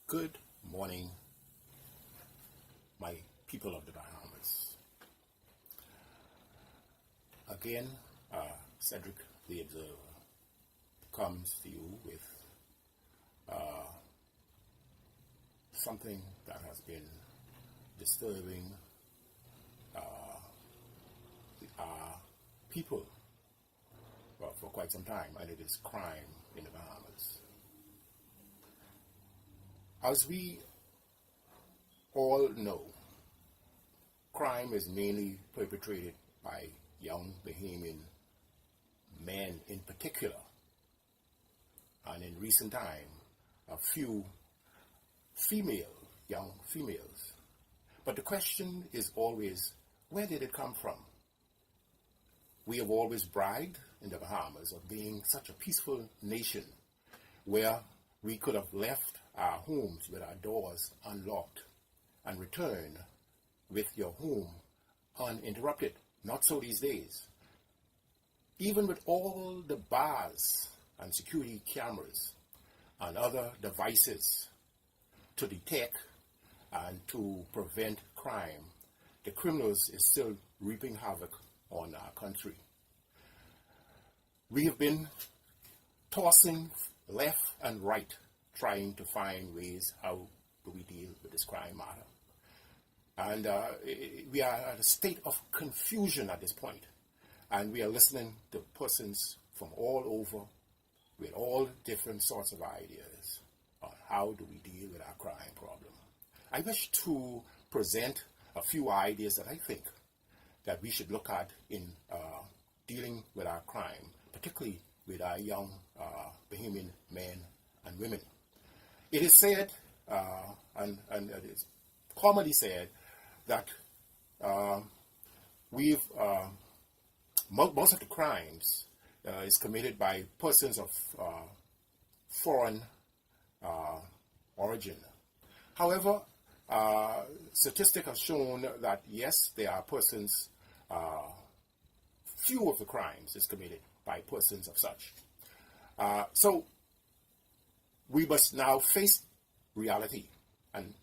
Good morning, my people of the Bahamas. Again, Cedric the Observer comes to you with something that has been disturbing our people for quite some time, and it is crime in the Bahamas. As we all know, crime is mainly perpetrated by young Bahamian men in particular, and in recent time, a few young females. But the question is always, where did it come from? We have always bragged in the Bahamas of being such a peaceful nation where we could have left our homes with our doors unlocked and returned with your home uninterrupted. Not so these days. Even with all the bars and security cameras and other devices to detect and to prevent crime, the criminals is still reaping havoc on our country. We have been tossing left and right, trying to find ways how do we deal with this crime matter. And we are at a state of confusion at this point. And we are listening to persons from all over with all different sorts of ideas on how do we deal with our crime problem. I wish to present a few ideas that I think that we should look at in dealing with our crime, particularly with our young Bahamian men and women. It is said, and it is commonly said, that most of the crimes is committed by persons of foreign origin. However, statistics have shown that yes, there are persons, few of the crimes is committed by persons of such. So we must now face reality and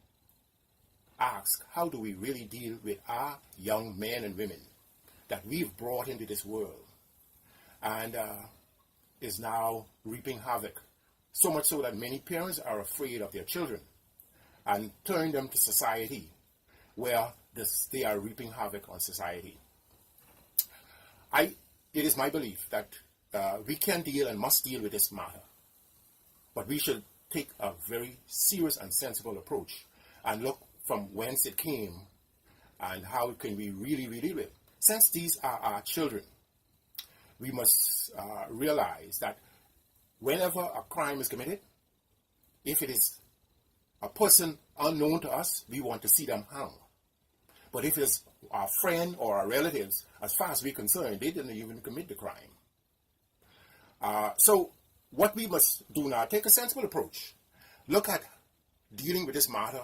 ask, how do we really deal with our young men and women that we've brought into this world and is now reaping havoc, so much so that many parents are afraid of their children and turn them to society where they are reaping havoc on society. It is my belief that we can deal and must deal with this matter, but we should take a very serious and sensible approach and look from whence it came and how can we really deal with it. Since these are our children, we must realize that whenever a crime is committed, if it is a person unknown to us, we want to see them hung. But if it's our friend or our relatives, as far as we're concerned, they didn't even commit the crime. So what we must do now, take a sensible approach. Look at dealing with this matter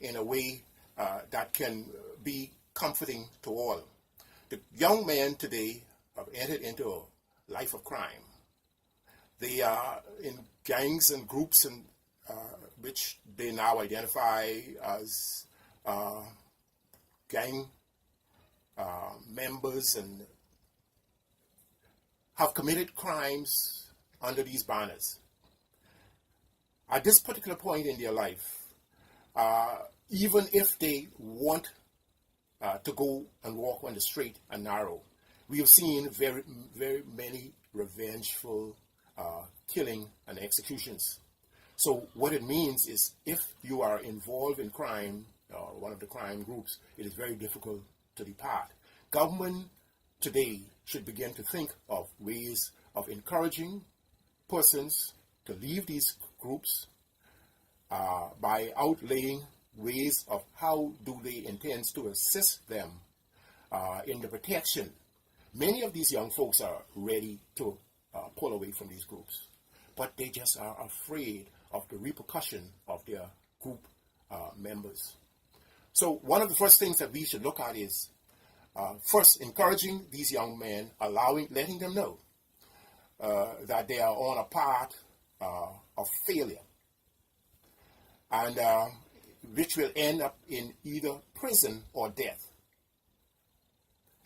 in a way that can be comforting to all. The young men today have entered into a life of crime. They are in gangs and groups and which they now identify as gang members and have committed crimes under these banners. At this particular point in their life, even if they want to go and walk on the straight and narrow, we have seen very many revengeful killing and executions. So what it means is if you are involved in crime, or one of the crime groups, it is very difficult to depart. Government today should begin to think of ways of encouraging persons to leave these groups by outlaying ways of how do they intend to assist them in the protection. Many of these young folks are ready to pull away from these groups, but they just are afraid of the repercussion of their group members. So one of the first things that we should look at is first encouraging these young men, letting them know that they are on a path of failure. and which will end up in either prison or death.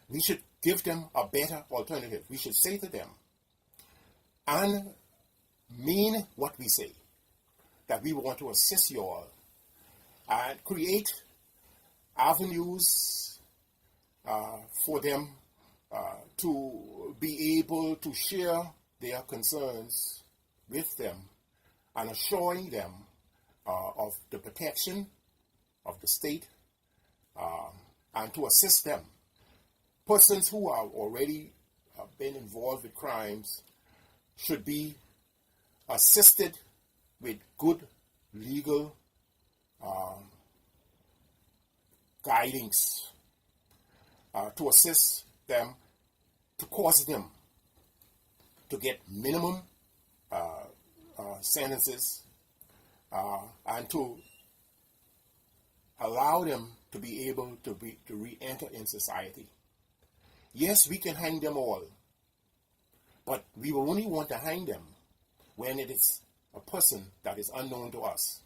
We should give them a better alternative. We should say to them, and mean what we say, that we want to assist you all and create avenues for them to be able to share their concerns with them and assuring them of the protection of the state and to assist them. Persons who are already been involved with crimes should be assisted with good legal guidance to assist them, to cause them to get minimum sentences and to allow them to be able to re-enter in society. Yes, we can hang them all, but we will only want to hang them when it is a person that is unknown to us.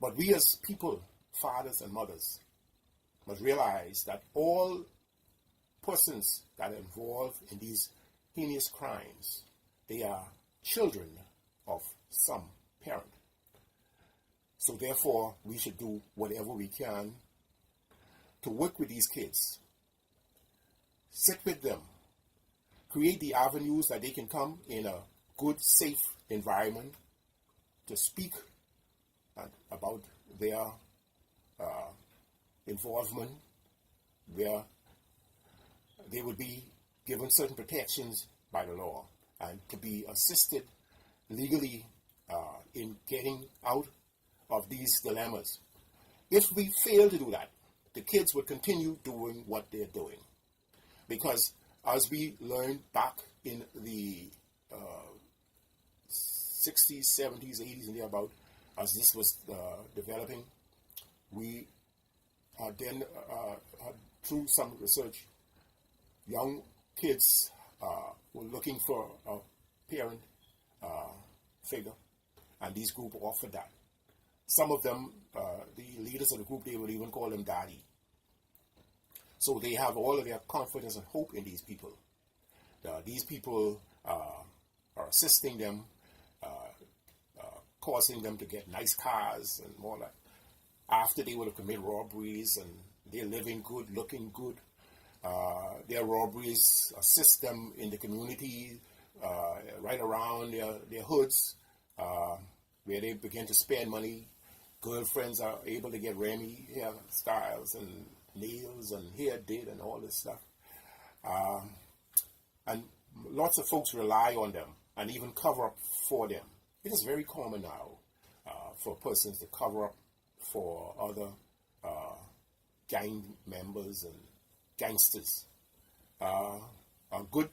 But we as people, fathers and mothers, must realize that all persons that are involved in these heinous crimes, they are children of some parent. So therefore, we should do whatever we can to work with these kids, sit with them, create the avenues that they can come in a good, safe environment to speak about their involvement, where they would be given certain protections by the law and to be assisted legally in getting out of these dilemmas. If we fail to do that, the kids would continue doing what they're doing. Because as we learned back in the 60s, 70s, 80s, and thereabout, as this was developing, we then, through some research, young kids were looking for a parent figure, and these groups offered that. Some of them, the leaders of the group, they would even call them daddy. So they have all of their confidence and hope in these people. These people are assisting them, causing them to get nice cars and all that. After they would have committed robberies and they're living good, looking good, their robberies assist them in the community, right around their hoods, where they begin to spend money. Girlfriends are able to get Remy hairstyles and nails and hair did and all this stuff. And lots of folks rely on them and even cover up for them. It is very common now for persons to cover up for other gang members and gangsters. A good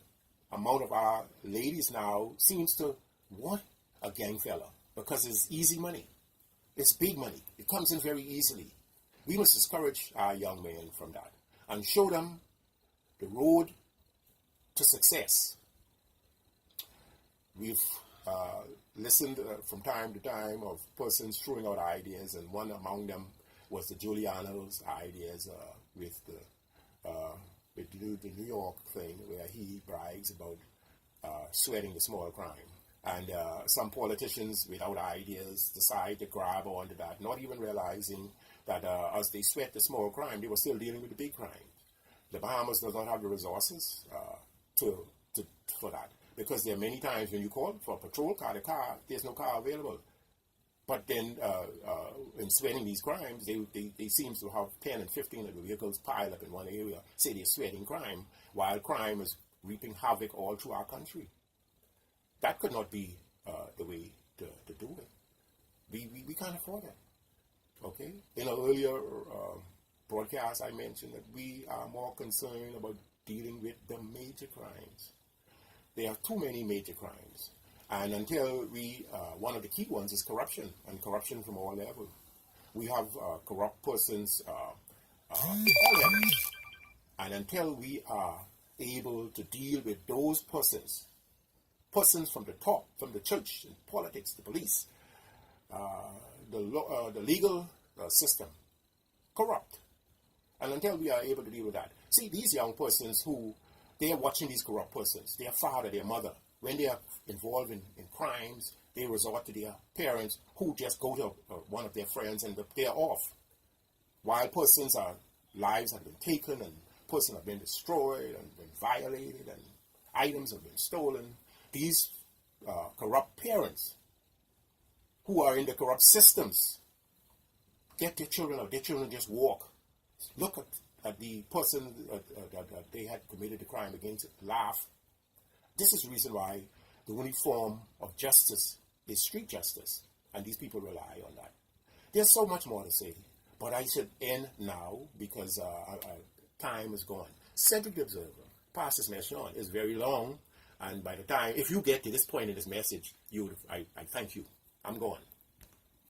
amount of our ladies now seems to want a gang fella because it's easy money. It's big money. It comes in very easily. We must discourage our young men from that and show them the road to success. We've listened from time to time of persons throwing out ideas, and one among them was the Giuliano's ideas with the New York thing, where he brags about sweating the small crime. And some politicians without ideas decide to grab onto that, not even realizing that as they sweat the small crime, they were still dealing with the big crime. The Bahamas does not have the resources for that, because there are many times when you call for a patrol car, there's no car available. But then in sweating these crimes, they seem to have 10 and 15 of the vehicles piled up in one area, say they're sweating crime, while crime is reaping havoc all through our country. That could not be the way to do it. We can't afford it. Okay? In an earlier broadcast, I mentioned that we are more concerned about dealing with the major crimes. There are too many major crimes. And until one of the key ones is corruption, and corruption from all levels. We have corrupt persons all levels. And until we are able to deal with those persons from the top, from the church, and politics, the police, the legal system corrupt. And until we are able to deal with that, see, these young persons who, they are watching these corrupt persons, their father, their mother, when they are involved in crimes, they resort to their parents who just go to one of their friends and they are off. While persons' lives have been taken and persons have been destroyed and been violated and items have been stolen, these corrupt parents who are in the corrupt systems get their children out. Their children just walk. Look at the person that they had committed the crime against, laugh. This is the reason why the only form of justice is street justice, and these people rely on that. There's so much more to say, but I should end now because time is gone. Cedric the Observer, pass this message on. It's very long, and by the time, if you get to this point in this message, I thank you. I'm gone.